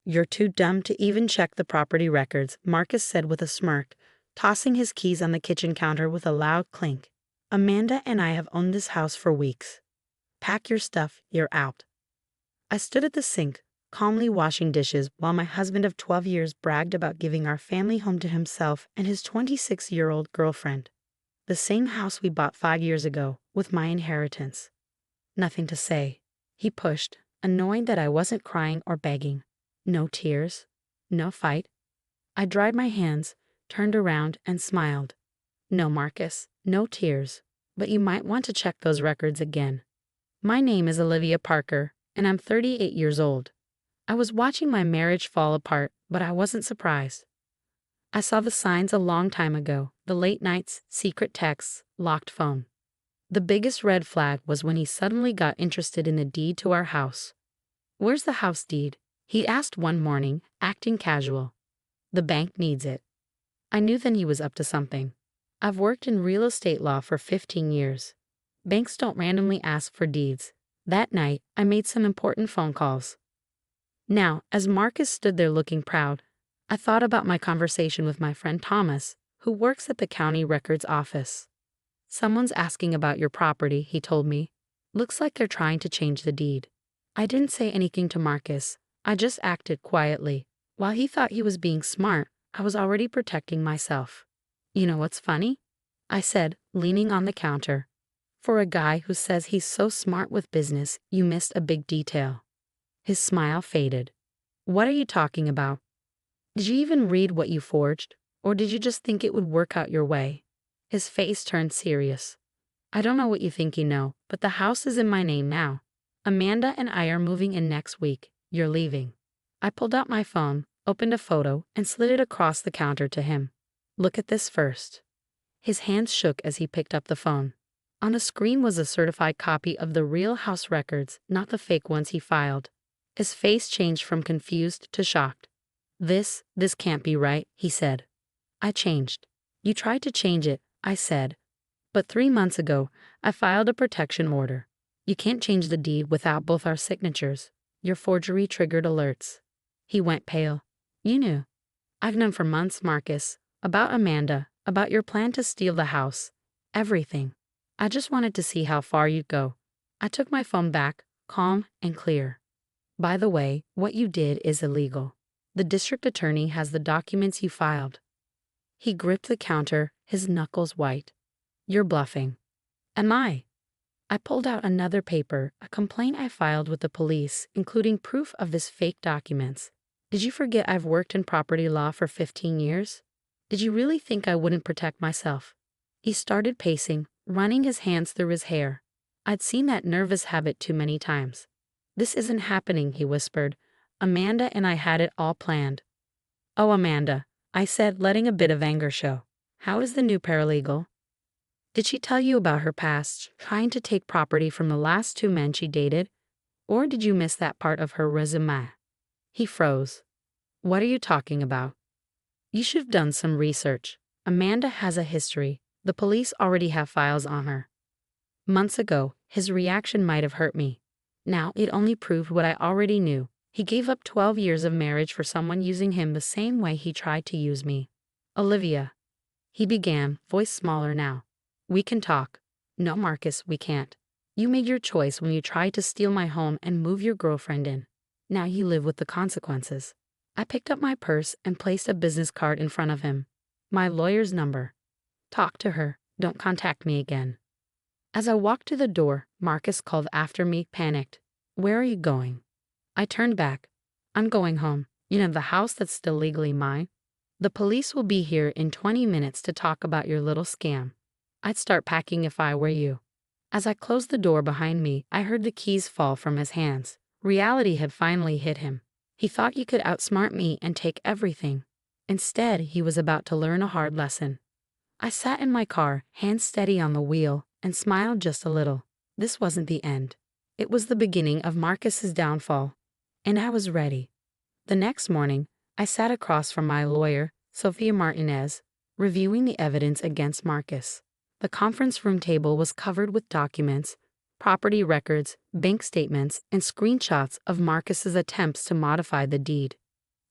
You're too dumb to even check the property records, Marcus said with a smirk, tossing his keys on the kitchen counter with a loud clink. Amanda and I have owned this house for weeks. Pack your stuff, you're out. I stood at the sink, calmly washing dishes while my husband of 12 years bragged about giving our family home to himself and his 26-year-old girlfriend. The same house we bought 5 years ago, with my inheritance. Nothing to say. He pushed, annoyed that I wasn't crying or begging. No tears. No fight. I dried my hands, turned around, and smiled. No, Marcus, no tears. But you might want to check those records again. My name is Olivia Parker, and I'm 38 years old. I was watching my marriage fall apart, but I wasn't surprised. I saw the signs a long time ago, the late nights, secret texts, locked phone. The biggest red flag was when he suddenly got interested in the deed to our house. Where's the house deed? He asked one morning, acting casual. The bank needs it. I knew then he was up to something. I've worked in real estate law for 15 years. Banks don't randomly ask for deeds. That night, I made some important phone calls. Now, as Marcus stood there looking proud, I thought about my conversation with my friend Thomas, who works at the county records office. Someone's asking about your property, he told me. Looks like they're trying to change the deed. I didn't say anything to Marcus. I just acted quietly. While he thought he was being smart, I was already protecting myself. You know what's funny? I said, leaning on the counter. For a guy who says he's so smart with business, you missed a big detail. His smile faded. What are you talking about? Did you even read what you forged, or did you just think it would work out your way? His face turned serious. I don't know what you think you know, but the house is in my name now. Amanda and I are moving in next week. You're leaving. I pulled out my phone, opened a photo, and slid it across the counter to him. Look at this first. His hands shook as he picked up the phone. On the screen was a certified copy of the real house records, not the fake ones he filed. His face changed from confused to shocked. This can't be right, he said. I changed. You tried to change it, I said. But 3 months ago, I filed a protection order. You can't change the deed without both our signatures. Your forgery triggered alerts. He went pale. You knew. I've known for months, Marcus. About Amanda, about your plan to steal the house. Everything. I just wanted to see how far you'd go. I took my phone back, calm and clear. By the way, what you did is illegal. The district attorney has the documents you filed. He gripped the counter, his knuckles white. You're bluffing. Am I? I pulled out another paper, a complaint I filed with the police, including proof of his fake documents. Did you forget I've worked in property law for 15 years? Did you really think I wouldn't protect myself? He started pacing, running his hands through his hair. I'd seen that nervous habit too many times. This isn't happening, he whispered. Amanda and I had it all planned. Oh, Amanda, I said, letting a bit of anger show. How is the new paralegal? Did she tell you about her past, trying to take property from the last 2 men she dated? Or did you miss that part of her resume? He froze. What are you talking about? You should have done some research. Amanda has a history. The police already have files on her. Months ago, his reaction might have hurt me. Now it only proved what I already knew. He gave up 12 years of marriage for someone using him the same way he tried to use me. Olivia. He began, voice smaller now. We can talk. No, Marcus, we can't. You made your choice when you tried to steal my home and move your girlfriend in. Now you live with the consequences. I picked up my purse and placed a business card in front of him. My lawyer's number. Talk to her. Don't contact me again. As I walked to the door, Marcus called after me, panicked. Where are you going? I turned back. I'm going home. You know, the house that's still legally mine. The police will be here in 20 minutes to talk about your little scam. I'd start packing if I were you. As I closed the door behind me, I heard the keys fall from his hands. Reality had finally hit him. He thought he could outsmart me and take everything. Instead, he was about to learn a hard lesson. I sat in my car, hands steady on the wheel, and smiled just a little. This wasn't the end. It was the beginning of Marcus's downfall. And I was ready. The next morning, I sat across from my lawyer, Sophia Martinez, reviewing the evidence against Marcus. The conference room table was covered with documents, property records, bank statements, and screenshots of Marcus's attempts to modify the deed.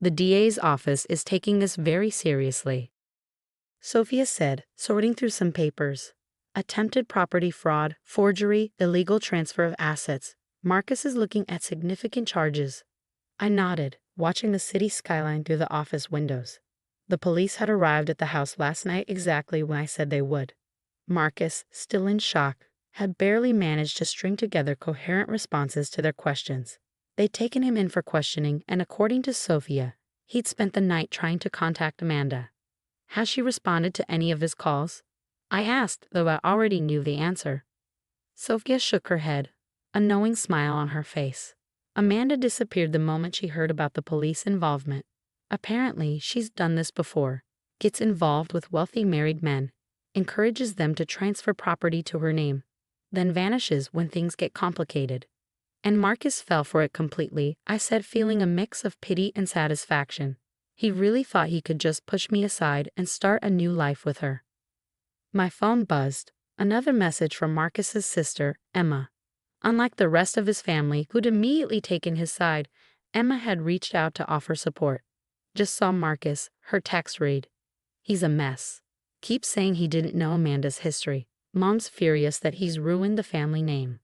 The DA's office is taking this very seriously, Sophia said, sorting through some papers. Attempted property fraud, forgery, illegal transfer of assets. Marcus is looking at significant charges. I nodded, watching the city skyline through the office windows. The police had arrived at the house last night exactly when I said they would. Marcus, still in shock, had barely managed to string together coherent responses to their questions. They'd taken him in for questioning, and according to Sophia, he'd spent the night trying to contact Amanda. Has she responded to any of his calls? I asked, though I already knew the answer. Sophia shook her head, a knowing smile on her face. Amanda disappeared the moment she heard about the police involvement. Apparently, she's done this before. Gets involved with wealthy married men, encourages them to transfer property to her name, then vanishes when things get complicated. And Marcus fell for it completely, I said, feeling a mix of pity and satisfaction. He really thought he could just push me aside and start a new life with her. My phone buzzed. Another message from Marcus's sister, Emma. Unlike the rest of his family, who'd immediately taken his side, Emma had reached out to offer support. Just saw Marcus, her text read. He's a mess. Keeps saying he didn't know Amanda's history. Mom's furious that he's ruined the family name.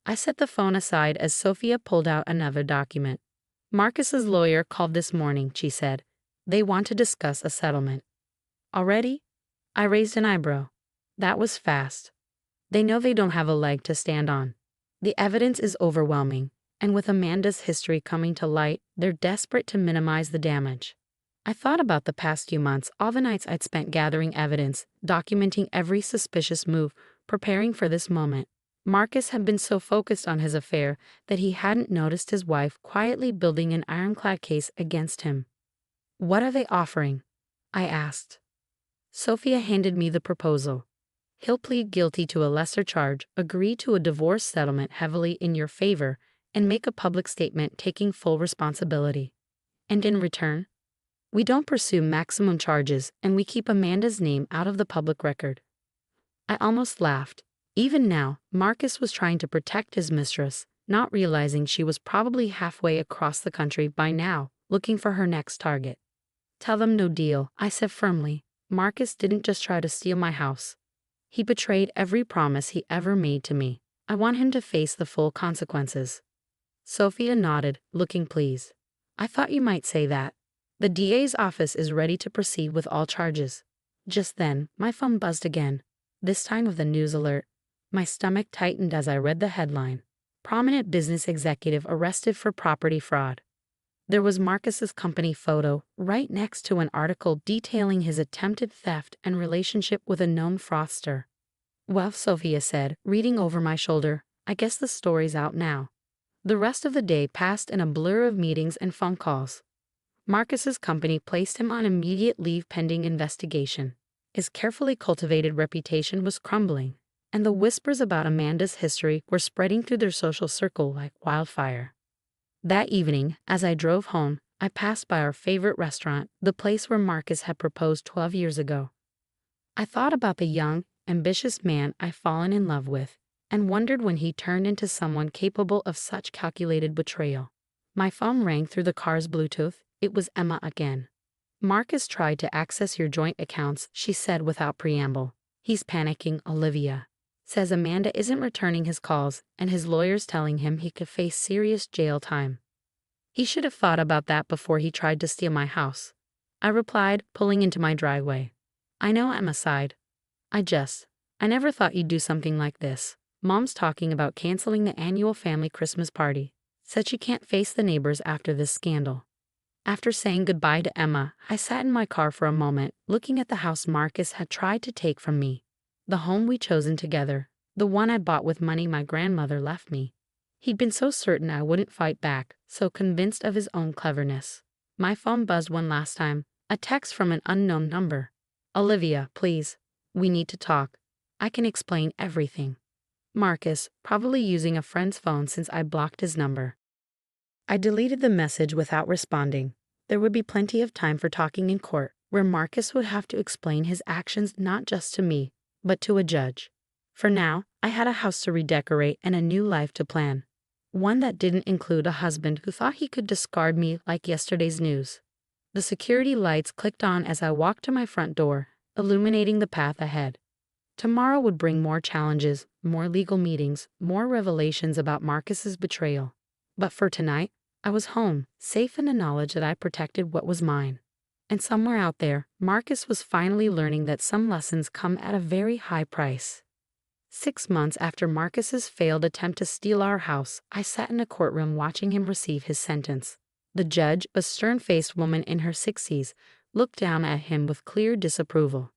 I set the phone aside as Sophia pulled out another document. Marcus's lawyer called this morning, she said. They want to discuss a settlement. Already? I raised an eyebrow. That was fast. They know they don't have a leg to stand on. The evidence is overwhelming, and with Amanda's history coming to light, they're desperate to minimize the damage. I thought about the past few months, all the nights I'd spent gathering evidence, documenting every suspicious move, preparing for this moment. Marcus had been so focused on his affair that he hadn't noticed his wife quietly building an ironclad case against him. What are they offering? I asked. Sophia handed me the proposal. He'll plead guilty to a lesser charge, agree to a divorce settlement heavily in your favor, and make a public statement taking full responsibility. And in return, we don't pursue maximum charges and we keep Amanda's name out of the public record. I almost laughed. Even now, Marcus was trying to protect his mistress, not realizing she was probably halfway across the country by now, looking for her next target. Tell them no deal, I said firmly. Marcus didn't just try to steal my house. He betrayed every promise he ever made to me. I want him to face the full consequences. Sophia nodded, looking pleased. I thought you might say that. The DA's office is ready to proceed with all charges. Just then, my phone buzzed again, this time with a news alert. My stomach tightened as I read the headline. Prominent business executive arrested for property fraud. There was Marcus's company photo right next to an article detailing his attempted theft and relationship with a known fraudster. Well, Sophia said, reading over my shoulder, I guess the story's out now. The rest of the day passed in a blur of meetings and phone calls. Marcus's company placed him on immediate leave pending investigation. His carefully cultivated reputation was crumbling, and the whispers about Amanda's history were spreading through their social circle like wildfire. That evening, as I drove home, I passed by our favorite restaurant, the place where Marcus had proposed 12 years ago. I thought about the young, ambitious man I'd fallen in love with, and wondered when he turned into someone capable of such calculated betrayal. My phone rang through the car's Bluetooth. It was Emma again. Marcus tried to access your joint accounts, she said without preamble. He's panicking, Olivia. Says Amanda isn't returning his calls, and his lawyer's telling him he could face serious jail time. He should have thought about that before he tried to steal my house. I replied, pulling into my driveway. I know, Emma sighed. I never thought you'd do something like this. Mom's talking about canceling the annual family Christmas party. Said she can't face the neighbors after this scandal. After saying goodbye to Emma, I sat in my car for a moment, looking at the house Marcus had tried to take from me. The home we'd chosen together, the one I bought with money my grandmother left me. He'd been so certain I wouldn't fight back, so convinced of his own cleverness. My phone buzzed one last time, a text from an unknown number. Olivia, please. We need to talk. I can explain everything. Marcus, probably using a friend's phone since I blocked his number. I deleted the message without responding. There would be plenty of time for talking in court, where Marcus would have to explain his actions not just to me, but to a judge. For now, I had a house to redecorate and a new life to plan. One that didn't include a husband who thought he could discard me like yesterday's news. The security lights clicked on as I walked to my front door, illuminating the path ahead. Tomorrow would bring more challenges, more legal meetings, more revelations about Marcus's betrayal. But for tonight, I was home, safe in the knowledge that I protected what was mine. And somewhere out there, Marcus was finally learning that some lessons come at a very high price. 6 months after Marcus's failed attempt to steal our house, I sat in a courtroom watching him receive his sentence. The judge, a stern-faced woman in her 60s, looked down at him with clear disapproval.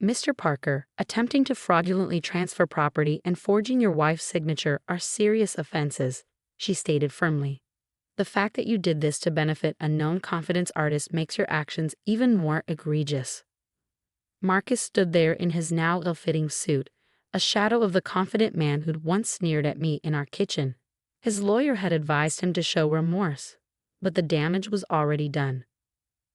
"Mr. Parker, attempting to fraudulently transfer property and forging your wife's signature are serious offenses," she stated firmly. "The fact that you did this to benefit a known confidence artist makes your actions even more egregious." Marcus stood there in his now ill-fitting suit, a shadow of the confident man who'd once sneered at me in our kitchen. His lawyer had advised him to show remorse, but the damage was already done.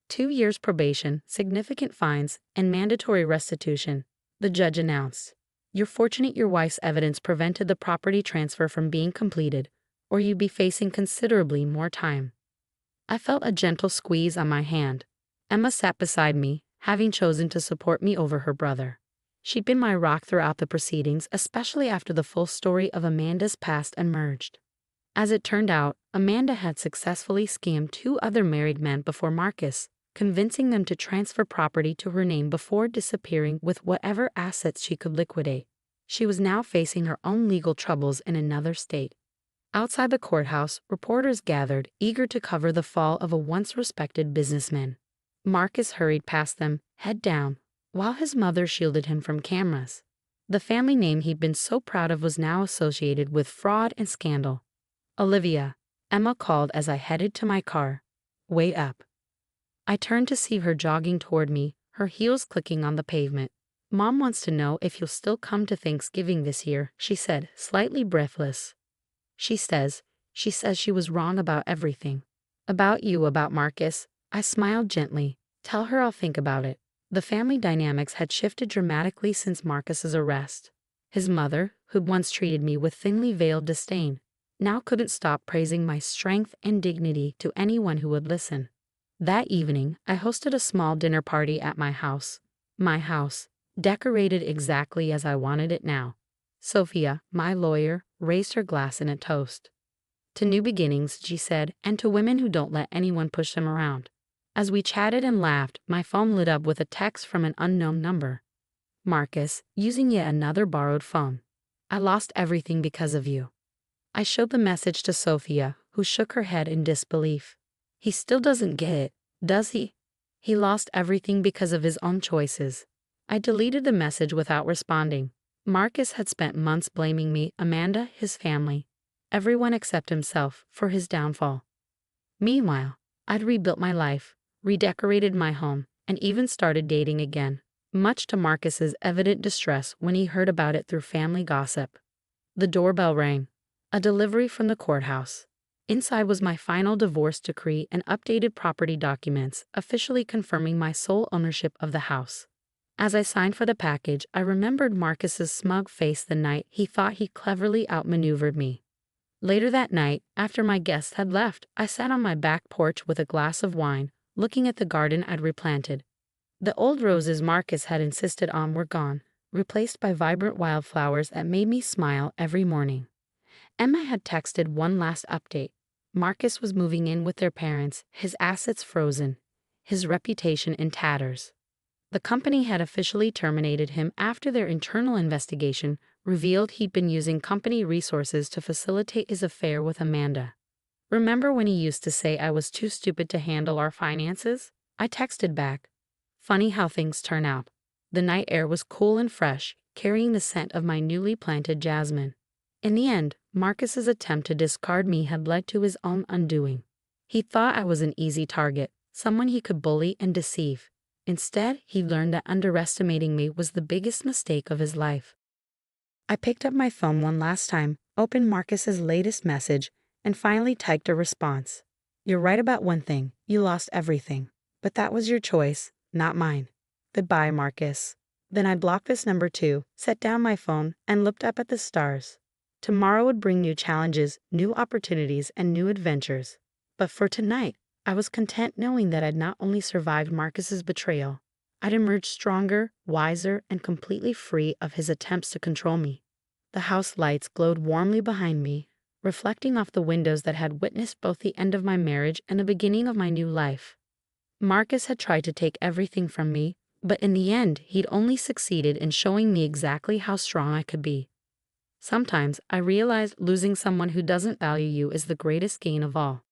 2 years probation, significant fines, and mandatory restitution, the judge announced. "You're fortunate your wife's evidence prevented the property transfer from being completed, or you'd be facing considerably more time." I felt a gentle squeeze on my hand. Emma sat beside me, having chosen to support me over her brother. She'd been my rock throughout the proceedings, especially after the full story of Amanda's past emerged. As it turned out, Amanda had successfully scammed 2 other married men before Marcus, convincing them to transfer property to her name before disappearing with whatever assets she could liquidate. She was now facing her own legal troubles in another state. Outside the courthouse, reporters gathered, eager to cover the fall of a once respected businessman. Marcus hurried past them, head down, while his mother shielded him from cameras. The family name he'd been so proud of was now associated with fraud and scandal. "Olivia," Emma called as I headed to my car. "Wait up." I turned to see her jogging toward me, her heels clicking on the pavement. "Mom wants to know if you'll still come to Thanksgiving this year," she said, slightly breathless. She says she was wrong about everything. "About you, about Marcus." I smiled gently. "Tell her I'll think about it." The family dynamics had shifted dramatically since Marcus's arrest. His mother, who'd once treated me with thinly veiled disdain, now couldn't stop praising my strength and dignity to anyone who would listen. That evening, I hosted a small dinner party at my house, decorated exactly as I wanted it now. Sophia, my lawyer, raised her glass in a toast. "To new beginnings," she said, "and to women who don't let anyone push them around." As we chatted and laughed, my phone lit up with a text from an unknown number. "Marcus, using yet another borrowed phone. I lost everything because of you." I showed the message to Sophia, who shook her head in disbelief. "He still doesn't get it, does he? He lost everything because of his own choices." I deleted the message without responding. Marcus had spent months blaming me, Amanda, his family, everyone except himself, for his downfall. Meanwhile, I'd rebuilt my life, redecorated my home, and even started dating again, much to Marcus's evident distress when he heard about it through family gossip. The doorbell rang. A delivery from the courthouse. Inside was my final divorce decree and updated property documents, officially confirming my sole ownership of the house. As I signed for the package, I remembered Marcus's smug face the night he thought he cleverly outmaneuvered me. Later that night, after my guests had left, I sat on my back porch with a glass of wine, looking at the garden I'd replanted. The old roses Marcus had insisted on were gone, replaced by vibrant wildflowers that made me smile every morning. Emma had texted one last update. Marcus was moving in with their parents, his assets frozen, his reputation in tatters. The company had officially terminated him after their internal investigation revealed he'd been using company resources to facilitate his affair with Amanda. "Remember when he used to say I was too stupid to handle our finances?" I texted back. Funny how things turn out. The night air was cool and fresh, carrying the scent of my newly planted jasmine. In the end, Marcus's attempt to discard me had led to his own undoing. He thought I was an easy target, someone he could bully and deceive. Instead, he learned that underestimating me was the biggest mistake of his life. I picked up my phone one last time, opened Marcus's latest message, and finally typed a response. "You're right about one thing, you lost everything. But that was your choice, not mine. Goodbye, Marcus." Then I blocked this number too, set down my phone, and looked up at the stars. Tomorrow would bring new challenges, new opportunities, and new adventures. But for tonight, I was content knowing that I'd not only survived Marcus's betrayal, I'd emerged stronger, wiser, and completely free of his attempts to control me. The house lights glowed warmly behind me, reflecting off the windows that had witnessed both the end of my marriage and the beginning of my new life. Marcus had tried to take everything from me, but in the end, he'd only succeeded in showing me exactly how strong I could be. Sometimes I realized losing someone who doesn't value you is the greatest gain of all.